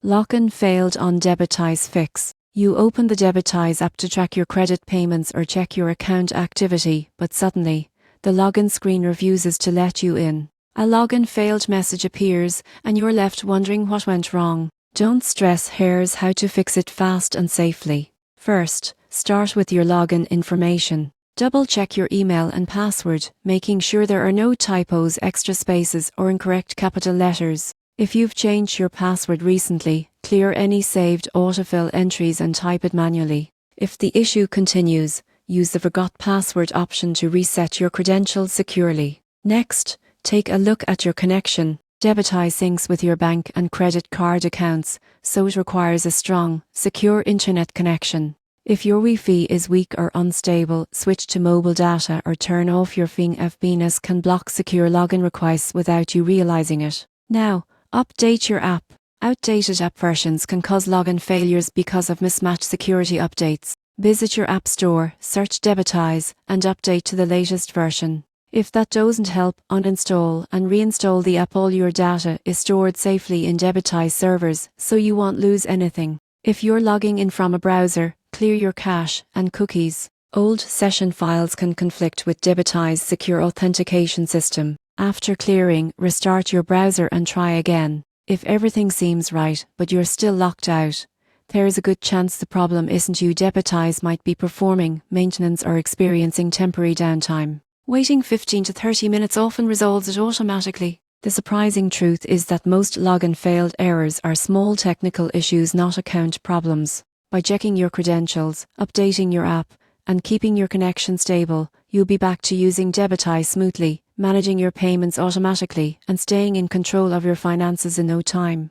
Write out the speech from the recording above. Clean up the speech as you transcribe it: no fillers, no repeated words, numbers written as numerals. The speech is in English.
Login failed on Debitize Fix. You open the Debitize app to track your credit payments or check your account activity, but suddenly, the login screen refuses to let you in. A login failed message appears, and you're left wondering what went wrong. Don't stress, here's how to fix it fast and safely. First, start with your login information. Double-check your email and password, making sure there are no typos, extra spaces, or incorrect capital letters. If you've changed your password recently, clear any saved autofill entries and type it manually. If the issue continues, use the Forgot Password option to reset your credentials securely. Next, take a look at your connection. Debitize syncs with your bank and credit card accounts, so it requires a strong, secure internet connection. If your Wi-Fi is weak or unstable, switch to mobile data or turn off your VPNs can block secure login requests without you realizing it. Now, update your app. Outdated app versions can cause login failures because of mismatched security updates. Visit your app store, search Debitize, and update to the latest version. If that doesn't help, uninstall and reinstall the app. All your data is stored safely in Debitize servers, so you won't lose anything. If you're logging in from a browser, clear your cache and cookies. Old session files can conflict with Debitize's secure authentication system. After clearing, restart your browser and try again. If everything seems right, but you're still locked out, there is a good chance the problem isn't you. Debitize might be performing maintenance or experiencing temporary downtime. Waiting 15 to 30 minutes often resolves it automatically. The surprising truth is that most login failed errors are small technical issues, not account problems. By checking your credentials, updating your app, and keeping your connection stable, you'll be back to using Debitize smoothly, managing your payments automatically, and staying in control of your finances in no time.